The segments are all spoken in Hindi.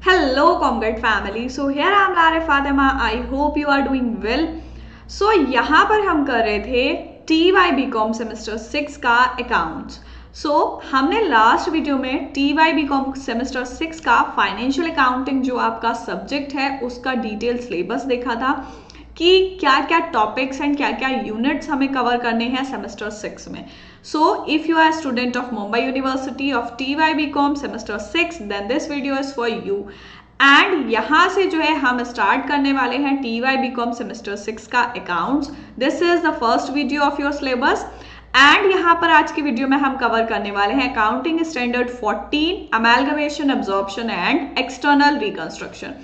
Hello, Comgat family. So here I am Lara Fatima. I hope you are doing well. So यहाँ पर हम कर रहे थे TY BCom सेमेस्टर 6 का अकाउंट्स। हमने लास्ट वीडियो में TY BCom सेमेस्टर 6 का फाइनेंशियल अकाउंटिंग जो आपका सब्जेक्ट है उसका डिटेल सिलेबस देखा था कि क्या क्या टॉपिक्स एंड क्या क्या यूनिट्स हमें कवर करने हैं सेमेस्टर 6 में। If you are student of Mumbai university of TY BCom semester 6 then this video is for you. एंड यहाँ से जो है हम स्टार्ट करने वाले हैं TY BCom सेमेस्टर 6 का accounts. This is the first video of your syllabus and यहाँ पर आज की वीडियो में हम कवर करने वाले हैं accounting standard 14 amalgamation absorption and external reconstruction.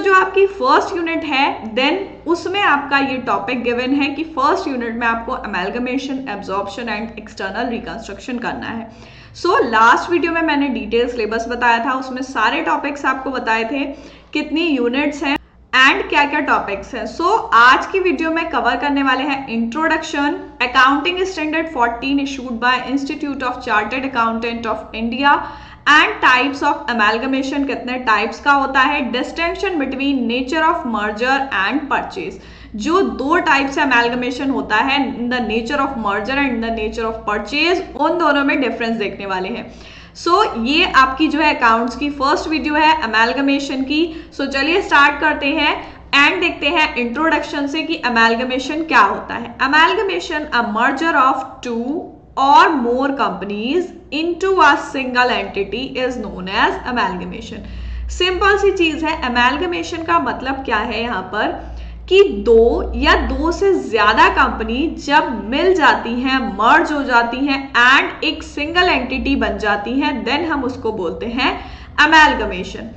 जो आपकी फर्स्ट यूनिट है देन उसमें आपका ये टॉपिक गिवन है कि फर्स्ट यूनिट में आपको amalgamation absorption and external reconstruction करना है। लास्ट वीडियो में मैंने डिटेल सिलेबस बताया था, उसमें सारे टॉपिक्स आपको बताए थे कितनी यूनिट्स हैं एंड क्या क्या टॉपिक्स हैं। आज की वीडियो में कवर करने वाले हैं introduction, accounting standard 14 issued by institute of chartered accountant of India and types of amalgamation, कितने टाइप्स का होता है, distinction between nature of merger and purchase. जो दो टाइप से अमेलगमेशन होता है, in the nature of merger and in the nature of purchase, उन दोनों में डिफरेंस देखने वाले हैं। ये आपकी जो है अकाउंट्स की फर्स्ट वीडियो है अमेलगमेशन की। चलिए स्टार्ट करते हैं एंड देखते हैं इंट्रोडक्शन से कि अमेलगमेशन क्या होता है। Amalgamation a merger of two or more companies into a single entity is known as amalgamation। Simple सी चीज है, amalgamation का मतलब क्या है यहाँ पर कि दो या दो से ज्यादा कंपनी जब मिल जाती हैं, मर्ज हो जाती हैं एंड एक सिंगल एंटिटी बन जाती हैं, देन हम उसको बोलते हैं अमेलगमेशन।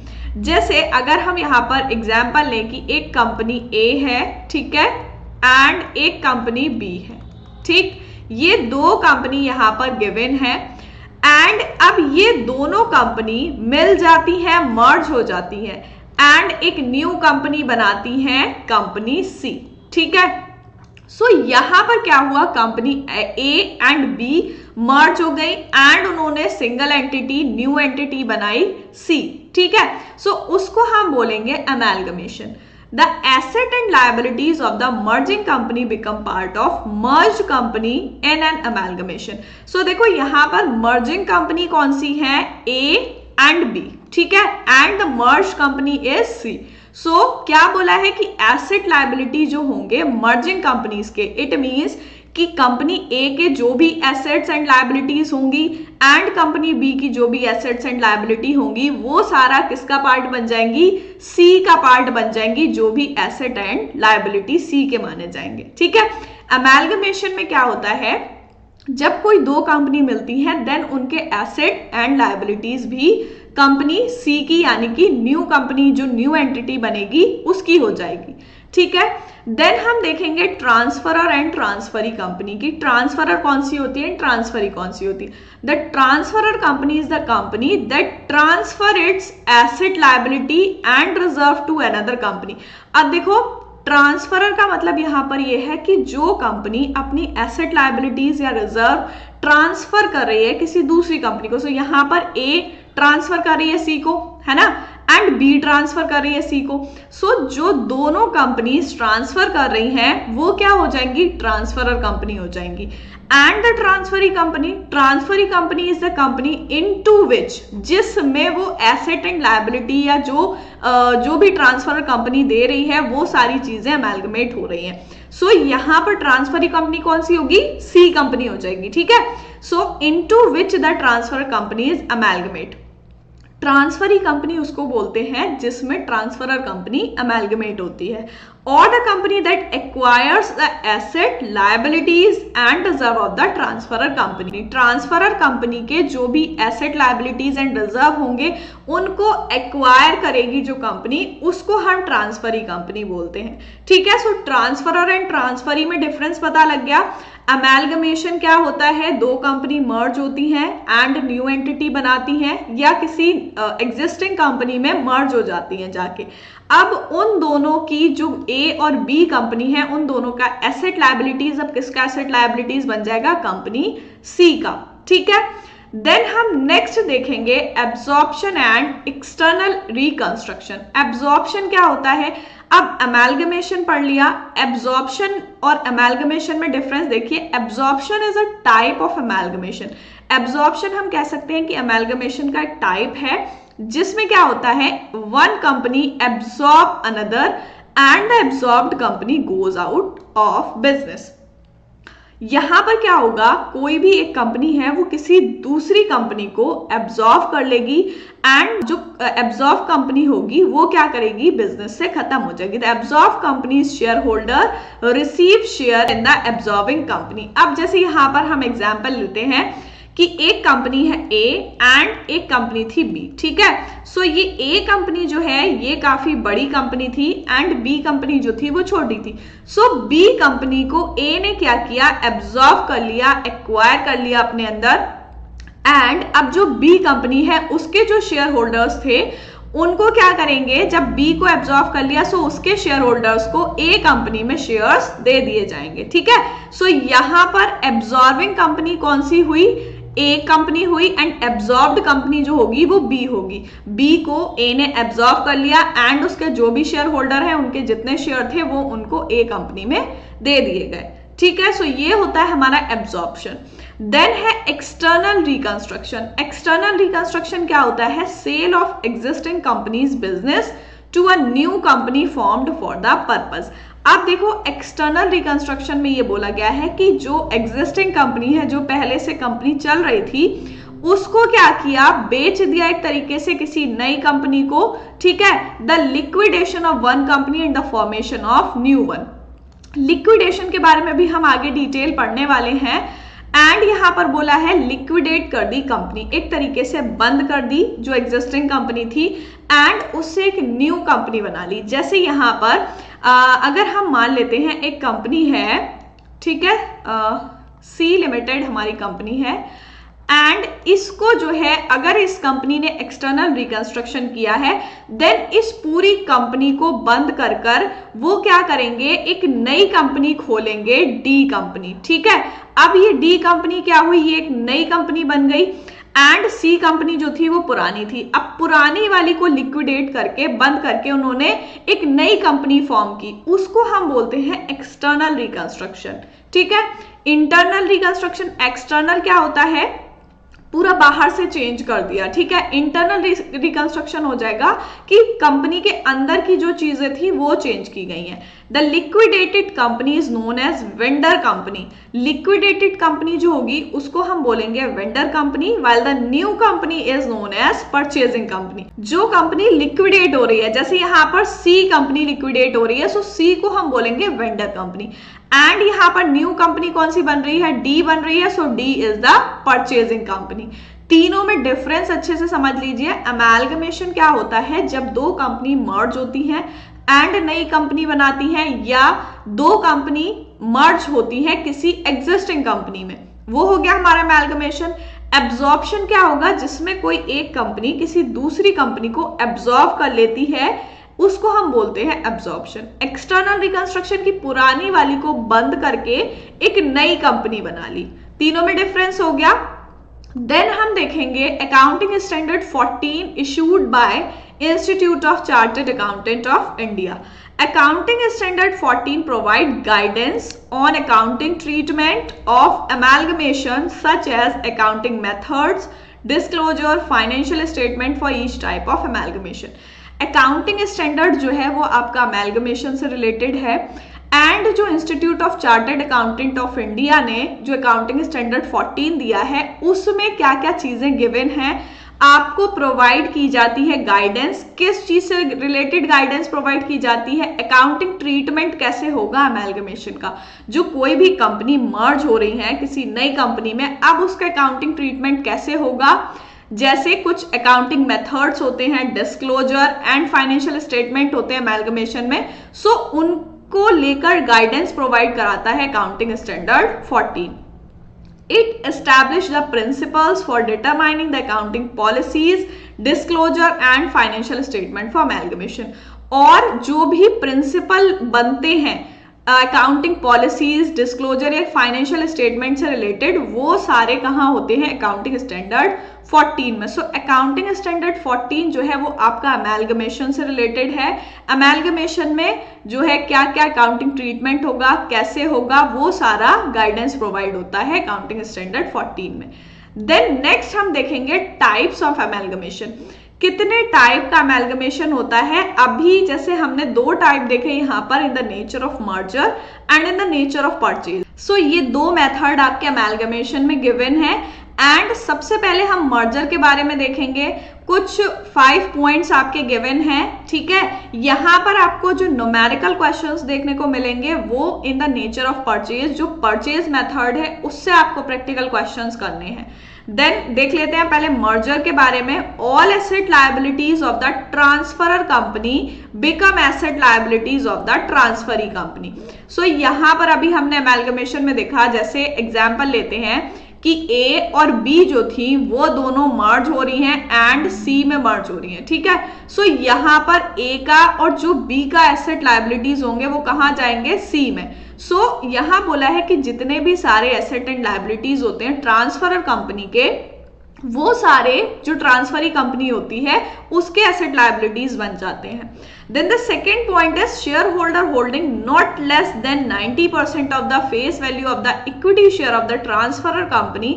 जैसे अगर हम यहाँ पर एग्जाम्पल लें कि एक कंपनी ए है, ठीक है, एंड एक कंपनी बी है, ठीक, ये दो कंपनी यहां पर गिवन है एंड अब ये दोनों कंपनी मिल जाती है, मर्ज हो जाती है एंड एक न्यू कंपनी बनाती है, कंपनी सी, ठीक है। यहां पर क्या हुआ, कंपनी ए एंड बी मर्ज हो गई एंड उन्होंने सिंगल एंटिटी, न्यू एंटिटी बनाई सी, ठीक है। उसको हम बोलेंगे amalgamation. The asset and liabilities of the merging company become part of merged company in an amalgamation। देखो यहाँ पर merging company कौन सी है, A and B, ठीक है, and the merged company is C। क्या बोला है कि asset liability जो होंगे merging companies के, it means कि कंपनी ए के जो भी एसेट्स एंड लायबिलिटीज होंगी एंड कंपनी बी की जो भी एसेट्स एंड लायबिलिटी होंगी वो सारा किसका पार्ट बन जाएंगी, सी का पार्ट बन जाएंगी, जो भी एसेट एंड लायबिलिटी सी के माने जाएंगे, ठीक है। अमेलगमेशन में क्या होता है, जब कोई दो कंपनी मिलती है देन उनके एसेट एंड लायबिलिटीज भी कंपनी सी की यानी कि न्यू कंपनी जो न्यू एंटिटी बनेगी उसकी हो जाएगी, ठीक है। देन हम देखेंगे ट्रांसफरर एंड ट्रांसफरी कंपनी की। ट्रांसफरर कौन सी होती है, ट्रांसफरी कौन सी होती है। The transferor company is the company that transfer its asset liability and reserve to another company. अब देखो ट्रांसफरर का मतलब यहां पर यह है कि जो कंपनी अपनी एसेट लायबिलिटीज या रिजर्व ट्रांसफर कर रही है किसी दूसरी कंपनी को। यहां पर ए ट्रांसफर कर रही है सी को, है ना, एंड बी ट्रांसफर कर रही है सी को। जो दोनों कंपनीज ट्रांसफर कर रही हैं वो क्या हो जाएंगी, ट्रांसफरर कंपनी हो जाएंगी। And the transferee company is the company into विच, जिसमें वो एसेट एंड लायबिलिटी या जो भी ट्रांसफरर कंपनी दे रही है वो सारी चीजें अमेलगमेट हो रही हैं। यहां पर ट्रांसफरी कंपनी कौन सी होगी, सी कंपनी हो जाएगी, ठीक है। Into which the transfer company is amalgamate. Transferee company उसको बोलते हैं जिसमें ट्रांसफरर कंपनी अमेलगमेट होती है। और the company that acquires the asset, liabilities and reserve of the transferor company. Transferor company के जो भी एसेट, लायबिलिटीज एंड रिजर्व होंगे उनको एक्वायर करेगी जो कंपनी, उसको हम ट्रांसफरी कंपनी बोलते हैं, ठीक है। ट्रांसफरर एंड ट्रांसफरी में डिफरेंस पता लग गया। अमेलगमेशन क्या होता है, दो कंपनी मर्ज होती हैं एंड न्यू एंटिटी बनाती हैं या किसी एग्जिस्टिंग कंपनी में मर्ज हो जाती हैं जाके। अब उन दोनों की जो ए और बी कंपनी है उन दोनों का एसेट लायबिलिटीज, अब किसका एसेट लायबिलिटीज बन जाएगा, कंपनी सी का, ठीक है। देन हम नेक्स्ट देखेंगे absorption and external reconstruction. Absorption क्या होता है? अब अमेलगमेशन पढ़ लिया, एब्जॉर्प्शन और अमेलगमेशन में डिफरेंस देखिए। Absorption is a type of amalgamation. Absorption हम कह सकते हैं कि अमेलगमेशन का एक टाइप है जिसमें क्या होता है, one company absorb another and the absorbed company goes out of business. यहां पर क्या होगा, कोई भी एक कंपनी है वो किसी दूसरी कंपनी को एब्जॉर्व कर लेगी एंड जो एब्जॉर्व कंपनी होगी वो क्या करेगी, बिजनेस से खत्म हो जाएगी। The absorb company share holder receive share in the absorbing company. अब जैसे यहां पर हम एग्जांपल लेते हैं कि एक कंपनी है ए एंड एक कंपनी थी बी, ठीक है। सो ये ए कंपनी जो है ये काफी बड़ी कंपनी थी एंड बी कंपनी जो थी वो छोटी थी। सो बी कंपनी को ए ने क्या किया, एब्जॉर्व कर लिया, एक्वायर कर लिया अपने अंदर। एंड अब जो बी कंपनी है उसके जो शेयर होल्डर्स थे उनको क्या करेंगे, जब बी को एब्जॉर्व कर लिया सो उसके शेयर होल्डर्स को ए कंपनी में शेयर्स दे दिए जाएंगे, ठीक है। सो यहां पर एब्जॉर्विंग कंपनी कौन सी हुई, ए कंपनी हुई एंड एब्जॉर्ब्ड कंपनी जो होगी वो बी होगी। बी को ए ने एब्जॉर्व कर लिया एंड उसके जो भी शेयर होल्डर हैं उनके जितने शेयर थे वो उनको ए कंपनी में दे दिए गए, ठीक है। सो ये होता है हमारा एब्जॉर्प्शन। देन है एक्सटर्नल रिकंस्ट्रक्शन। एक्सटर्नल रिकंस्ट्रक्शन क्या होता है, sale of existing companies business to a new company formed for the purpose. अब देखो एक्सटर्नल रिकंस्ट्रक्शन में ये बोला गया है कि जो एग्जिस्टिंग कंपनी है, जो पहले से कंपनी चल रही थी, उसको क्या किया, बेच दिया एक तरीके से किसी नई कंपनी को, ठीक है। The liquidation of one company and the formation of new one. Liquidation के बारे में भी हम आगे डिटेल पढ़ने वाले हैं। एंड यहां पर बोला है लिक्विडेट कर दी कंपनी, एक तरीके से बंद कर दी जो एग्जिस्टिंग कंपनी थी एंड उससे एक न्यू कंपनी बना ली। जैसे यहां पर अगर हम मान लेते हैं एक कंपनी है, ठीक है, सी लिमिटेड हमारी कंपनी है एंड इसको जो है अगर इस कंपनी ने एक्सटर्नल रिकंस्ट्रक्शन किया है देन इस पूरी कंपनी को बंद कर कर वो क्या करेंगे, एक नई कंपनी खोलेंगे, डी कंपनी, ठीक है। अब ये डी कंपनी क्या हुई, ये एक नई कंपनी बन गई एंड सी कंपनी जो थी वो पुरानी थी। अब पुरानी वाली को लिक्विडेट करके बंद करके उन्होंने एक नई कंपनी फॉर्म की, उसको हम बोलते हैं एक्सटर्नल रिकंस्ट्रक्शन, ठीक है। इंटरनल रिकंस्ट्रक्शन, एक्सटर्नल क्या होता है, पूरा बाहर से चेंज कर दिया, ठीक है। इंटरनल रिकंस्ट्रक्शन हो जाएगा कि कंपनी के अंदर की जो चीजें थी वो चेंज की गई हैं। The liquidated company is known as vendor company. Liquidated company जो होगी उसको हम बोलेंगे vendor company, while the new company is known as purchasing company. जो कंपनी लिक्विडेट हो रही है, जैसे यहां पर सी कंपनी लिक्विडेट हो रही है, सो सी को हम बोलेंगे वेंडर कंपनी। एंड यहां पर न्यू कंपनी कौन सी बन रही है, डी बन रही है, so D is the purchasing company. तीनों में डिफरेंस अच्छे से समझ लीजिए। अमेलगमेशन क्या होता है, जब दो कंपनी मर्ज होती हैं एंड नई कंपनी बनाती हैं, या दो कंपनी मर्ज होती है किसी एग्जिस्टिंग कंपनी में, वो हो गया हमारा अमेलगमेशन। एब्जॉर्प्शन क्या होगा, जिसमें कोई एक कंपनी किसी दूसरी कंपनी को एब्जॉर्ब कर लेती है, उसको हम बोलते हैं एब्जॉर्प्शन। एक्सटर्नल रिकंस्ट्रक्शन की पुरानी वाली को बंद करके एक नई कंपनी बना ली। तीनों में डिफरेंस हो गया। देन हम देखेंगे accounting standard 14 issued by institute of chartered accountant of India. Accounting standard 14 provide guidance on accounting treatment of amalgamation such as accounting methods, disclosure, financial statement for each type of amalgamation. Accounting standard जो है वो आपका अमेलगमेशन से रिलेटेड है एंड जो institute of chartered accountant of India ने जो अकाउंटिंग स्टैंडर्ड 14 दिया है उसमें क्या क्या चीजें गिवन हैं, आपको प्रोवाइड की जाती है गाइडेंस। किस चीज से रिलेटेड गाइडेंस प्रोवाइड की जाती है, अकाउंटिंग ट्रीटमेंट कैसे होगा अमेलगमेशन का। जो कोई भी कंपनी मर्ज हो रही है किसी नई कंपनी में, अब उसका अकाउंटिंग ट्रीटमेंट कैसे होगा, जैसे कुछ अकाउंटिंग मेथड्स होते हैं, डिस्क्लोजर एंड फाइनेंशियल स्टेटमेंट होते हैं अमेलगमेशन में, सो उनको लेकर गाइडेंस प्रोवाइड कराता है accounting standard 14। It established the principles for determining the accounting policies, disclosure and financial statement for amalgamation। और जो भी प्रिंसिपल बनते हैं अकाउंटिंग पॉलिसीज, डिस्क्लोजर या फाइनेंशियल स्टेटमेंट से रिलेटेड, वो सारे कहाँ होते हैं, अकाउंटिंग स्टैंडर्ड 14 में। सो अकाउंटिंग स्टैंडर्ड 14 जो है वो आपका अमेलगमेशन से रिलेटेड है। अमेलगमेशन में जो है क्या क्या अकाउंटिंग ट्रीटमेंट होगा, कैसे होगा, वो सारा गाइडेंस प्रोवाइड होता है अकाउंटिंग स्टैंडर्ड 14 में। देन नेक्स्ट हम देखेंगे टाइप्स ऑफ अमेलगमेशन। कितने टाइप का अमेलगमेशन होता है, अभी जैसे हमने 2 टाइप देखे यहाँ पर, in the nature of merger and in the nature of purchase. So ये 2 मेथड आपके अमेलगमेशन में गिवन है। एंड सबसे पहले हम मर्जर के बारे में देखेंगे। कुछ 5 पॉइंट्स आपके गिवन हैं, ठीक है। यहाँ पर आपको जो न्यूमेरिकल क्वेश्चंस देखने को मिलेंगे वो इन द नेचर ऑफ परचेज, जो परचेज मेथड है उससे आपको प्रैक्टिकल क्वेश्चंस करने हैं। देन देख लेते हैं पहले मर्जर के बारे में। All asset liabilities of the transferor company become asset liabilities of the transferee company. So यहाँ पर अभी हमने अमेलगमेशन में देखा, जैसे एग्जाम्पल लेते हैं कि ए और बी जो थी वो दोनों मर्ज हो रही हैं एंड सी में मर्ज हो रही हैं, ठीक है। सो यहाँ पर ए का और जो बी का एसेट लायबिलिटीज होंगे वो कहाँ जाएंगे, सी में। सो यहाँ बोला है कि जितने भी सारे एसेट एंड लायबिलिटीज होते हैं ट्रांसफरर कंपनी के, वो सारे जो ट्रांसफरी कंपनी होती है उसके एसेट लायबिलिटीज बन जाते हैं। Then the second point is shareholder holding not less than 90% of the face value of the equity share of the transferor company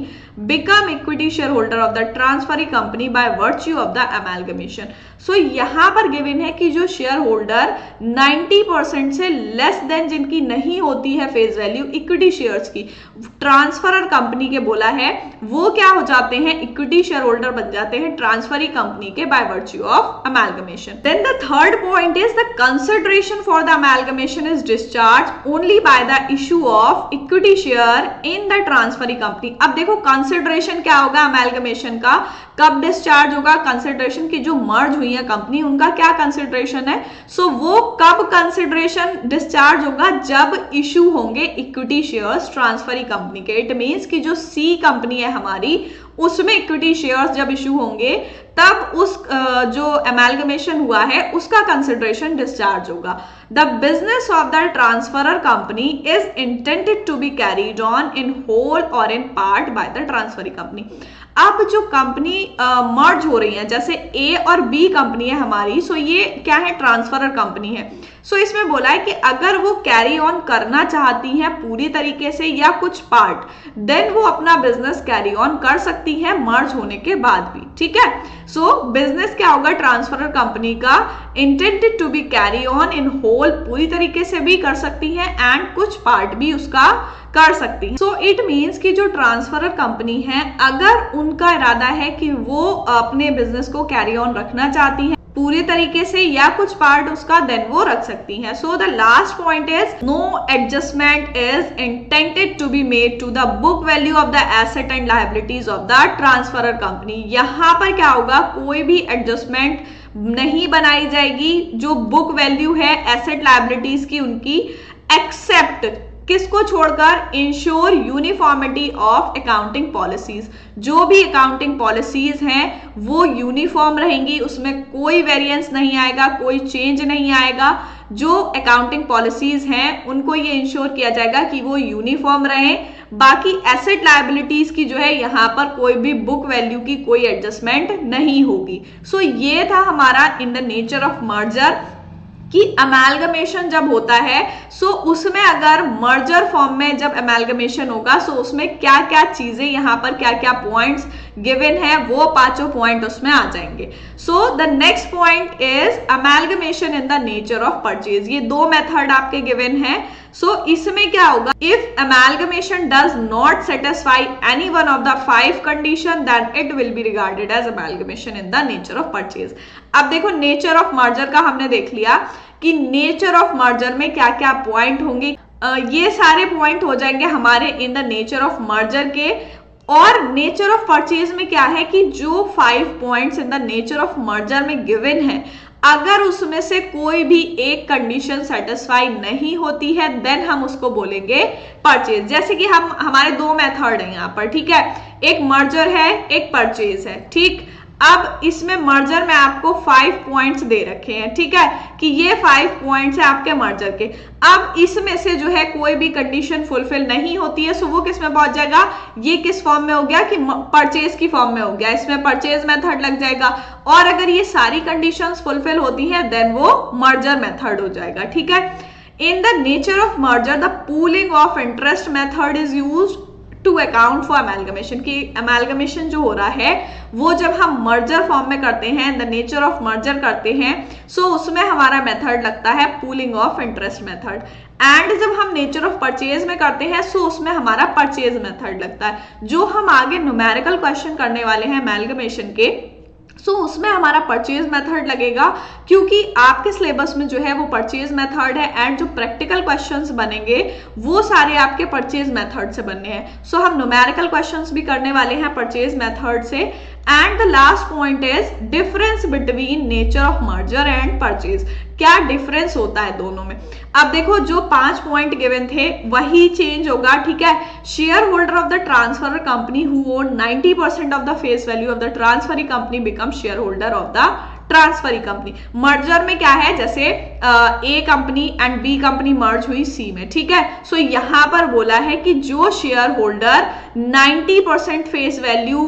become equity shareholder of the transferee company by virtue of the amalgamation. So यहाँ पर गिवन है कि जो शेयर होल्डर 90% से लेस देन जिनकी नहीं होती है फेस वैल्यू इक्विटी शेयर्स की, ट्रांसफरर कंपनी के बोला है, वो क्या हो जाते हैं, इक्विटी शेयर होल्डर बन जाते हैं ट्रांसफरी कंपनी के by virtue of amalgamation. Then the third point is the consideration for the amalgamation is discharge only by the issue of equity share in the transferee company. अब देखो कंसिडरेशन क्या होगा अमेलगमेशन का, कब डिस्चार्ज होगा, कंसिडरेशन की जो मर्ज हुई है कंपनी उनका क्या कंसिडरेशन है, सो वो कब कंसिडरेशन डिस्चार्ज होगा, जब इशू होंगे इक्विटी शेयर्स ट्रांसफरी कंपनी के। इट मींस कि जो सी कंपनी है हमारी उसमें इक्विटी शेयर्स जब इशू होंगे तब उस जो अमेलगमेशन हुआ है उसका कंसिडरेशन डिस्चार्ज होगा। The business of the transferor company is intended to be carried on in whole or in part by the transferee company. अब जो कंपनी मर्ज हो रही है, जैसे ए और बी कंपनी है हमारी, सो ये क्या है, ट्रांसफरर कंपनी है। सो इसमें बोला है कि अगर वो कैरी ऑन करना चाहती हैं पूरी तरीके से या कुछ पार्ट, देन वो अपना बिजनेस कैरी ऑन कर सकती है मर्ज होने के बाद भी, ठीक है। सो बिजनेस क्या होगा ट्रांसफरर कंपनी का, intended to be carry on in whole, पूरी तरीके से भी कर सकती है एंड कुछ पार्ट भी उसका कर सकती है। सो इट मीन्स कि जो ट्रांसफरर कंपनी है अगर उनका इरादा है कि वो अपने बिजनेस को कैरी ऑन रखना चाहती है पूरी तरीके से या कुछ पार्ट उसका, देन वो रख सकती है। So the last point is no adjustment is intended to be made to the book value of the asset and liabilities of the transferor company. यहाँ पर क्या होगा, कोई भी एडजस्टमेंट नहीं बनाई जाएगी जो बुक वैल्यू है एसेट लायबिलिटीज की उनकी, एक्सेप्ट किसको छोड़कर, ensure uniformity of accounting policies. जो भी अकाउंटिंग पॉलिसीज हैं वो यूनिफॉर्म रहेंगी, उसमें कोई वेरिएंस नहीं आएगा, कोई चेंज नहीं आएगा। जो अकाउंटिंग पॉलिसीज हैं उनको ये इंश्योर किया जाएगा कि वो यूनिफॉर्म रहे। बाकी एसेट लायबिलिटीज की जो है यहाँ पर कोई भी बुक वैल्यू की कोई एडजस्टमेंट नहीं होगी। सो ये था हमारा इन द नेचर ऑफ मर्जर कि अमेलगमेशन जब होता है सो उसमें अगर मर्जर फॉर्म में जब अमेलगमेशन होगा सो उसमें क्या क्या चीजें, यहाँ पर क्या क्या पॉइंट्स गिवन है, वो 5 पॉइंट उसमें आ जाएंगे। So the next point is amalgamation in the nature of purchase. ये 2 मेथड आपके गिवन है। सो इसमें क्या होगा, if amalgamation does not satisfy any one of the 5 condition then it will be regarded as amalgamation in the nature of purchase. अब देखो नेचर ऑफ मर्जर का हमने देख लिया कि नेचर ऑफ मर्जर में क्या क्या पॉइंट होंगे। ये सारे पॉइंट हो जाएंगे हमारे इन द नेचर ऑफ मर्जर के। और नेचर ऑफ परचेज में क्या है कि जो 5 points in the nature of merger में गिवन है, अगर उसमें से कोई भी एक कंडीशन सेटिस्फाई नहीं होती है देन हम उसको बोलेंगे परचेज। जैसे कि हमारे 2 मेथड है यहाँ पर, ठीक है, एक मर्जर है एक परचेज है, ठीक। अब इसमें मर्जर में आपको 5 पॉइंट्स दे रखे हैं, ठीक है, कि ये 5 पॉइंट्स है आपके मर्जर के। अब इसमें से जो है कोई भी कंडीशन फुलफिल नहीं होती है, सो वो किस में पहुंच जाएगा, ये किस फॉर्म में हो गया कि परचेज की फॉर्म में हो गया, इसमें परचेज मेथड लग जाएगा। और अगर ये सारी कंडीशंस फुलफिल होती हैं देन वो मर्जर मेथड हो जाएगा, ठीक है। In the nature of merger the pooling of interest method is used to account for amalgamation, की अमेलगमेशन जो हो रहा है वो जब हम मर्जर फॉर्म में करते हैं, द नेचर ऑफ मर्जर करते हैं, सो उसमें हमारा मेथड लगता है pooling of interest method. And जब हम नेचर ऑफ परचेज में करते हैं सो उसमें हमारा परचेज मेथड लगता है। जो हम आगे न्यूमेरिकल क्वेश्चन करने वाले हैं अमेलगमेशन के, सो उसमें हमारा परचेज मेथड लगेगा, क्योंकि आपके सिलेबस में जो है वो परचेज मेथड है एंड जो प्रैक्टिकल क्वेश्चंस बनेंगे वो सारे आपके परचेज मेथड से बनने हैं। सो हम न्यूमेरिकल क्वेश्चंस भी करने वाले हैं परचेज मेथड से। And the last point is difference between nature of merger and purchase, क्या डिफरेंस होता है दोनों में। अब देखो जो 5 पॉइंट गिवन थे वही चेंज होगा, ठीक है। Share holder of the transfer company who own 90% of the face value of the transferee company become share holder of the transferee company. Merger में क्या है, जैसे A company and B company merge हुई सी में, ठीक है। सो यहां पर बोला है कि जो शेयर होल्डर 90% फेस वैल्यू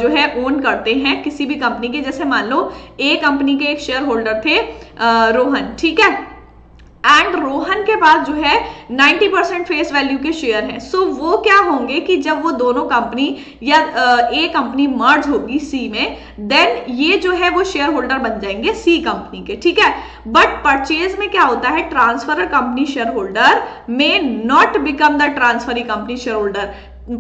जो है ओन करते हैं किसी भी कंपनी के, जैसे मान लो ए कंपनी के एक शेयर होल्डर थे रोहन, ठीक है, एंड रोहन के पास जो है 90% फेस वैल्यू के शेयर हैं। सो वो क्या होंगे कि जब वो दोनों कंपनी या ए कंपनी मर्ज होगी सी में, देन ये जो है वो शेयर होल्डर बन जाएंगे सी कंपनी के, ठीक है। बट परचेज में क्या होता है, ट्रांसफर कंपनी शेयर होल्डर में not become the transferee company share holder.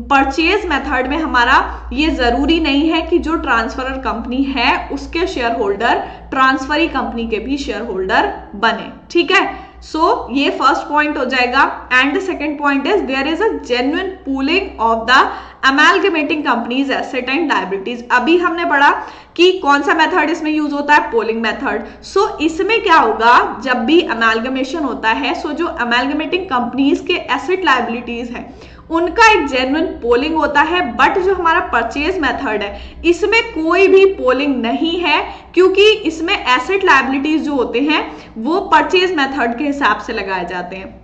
Purchase method में हमारा ये जरूरी नहीं है कि जो ट्रांसफरर कंपनी है उसके शेयर होल्डर ट्रांसफरी कंपनी के भी शेयर होल्डर बने, ठीक है। सो ये फर्स्ट पॉइंट हो जाएगा। And the second point is there is a genuine pooling of the amalgamating companies asset and liabilities. अभी हमने पढ़ा कि कौन सा मेथड इसमें यूज होता है, पोलिंग मेथड। सो इसमें क्या होगा, जब भी अमेलगमेशन होता है सो जो अमेलगमेटिंग कंपनीज के एसेट लायबिलिटीज है उनका एक जेन्युइन पोलिंग होता है। बट जो हमारा परचेज मेथड है इसमें कोई भी पोलिंग नहीं है, क्योंकि इसमें एसेट लायबिलिटीज जो होते हैं वो परचेज मेथड के हिसाब से लगाए जाते हैं।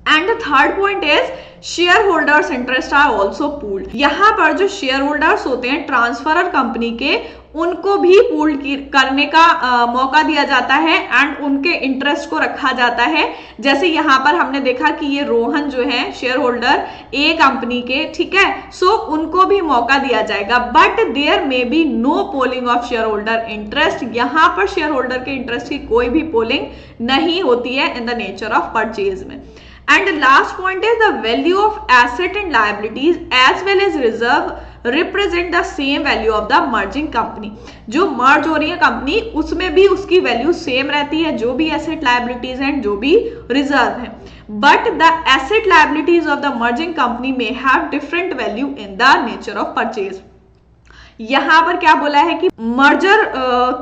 And the third point is share holders interest are also pooled. यहां पर जो शेयर होल्डर्स होते हैं ट्रांसफरर कंपनी के, उनको भी पूल करने का मौका दिया जाता है एंड उनके इंटरेस्ट को रखा जाता है। जैसे यहां पर हमने देखा कि ये रोहन जो है शेयर होल्डर ए कंपनी के, ठीक है, सो उनको भी मौका दिया जाएगा। But there may be no pooling of share holder interest. यहां पर शेयर होल्डर के इंटरेस्ट की कोई भी पोलिंग नहीं होती है in the nature of purchase में। And the last point is the value of asset and liabilities as well as reserve represent the same value of the merging company। जो मर्ज हो रही है कंपनी उसमें भी उसकी वैल्यू सेम रहती है, जो भी एसेट लायबिलिटीज हैं, जो भी रिजर्व है। But the asset liabilities of the merging company में have different value in the nature of purchase. यहां पर क्या बोला है कि मर्जर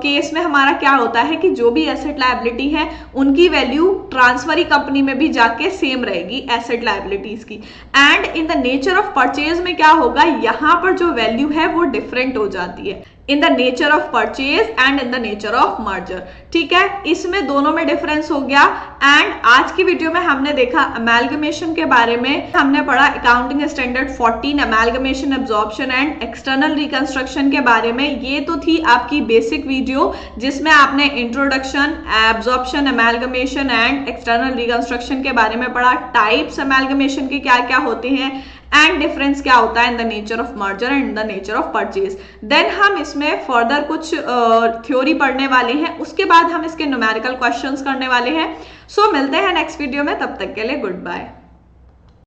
केस में हमारा क्या होता है कि जो भी एसेट लायबिलिटी है उनकी वैल्यू ट्रांसफरी कंपनी में भी जाके सेम रहेगी एसेट लायबिलिटीज की। And in the nature of purchase में क्या होगा, यहां पर जो वैल्यू है वो डिफरेंट हो जाती है in the nature of purchase and in the nature of merger, ठीक है। इसमें दोनों में डिफरेंस हो गया। एंड आज की वीडियो में हमने देखा अमेलगमेशन के बारे में, हमने पढ़ा accounting standard 14 amalgamation absorption and external reconstruction के बारे में। ये तो थी आपकी बेसिक वीडियो जिसमें आपने introduction, absorption, amalgamation and external reconstruction के बारे में पढ़ा, टाइप्स अमेलगमेशन के क्या क्या होते हैं एंड डिफरेंस क्या होता है in the nature of merger and in the nature of purchase. Then हम इसमें फर्दर कुछ थ्योरी पढ़ने वाले हैं, उसके बाद हम इसके न्यूमेरिकल क्वेश्चंस करने वाले हैं। सो मिलते हैं नेक्स्ट वीडियो में, तब तक के लिए गुड बाय।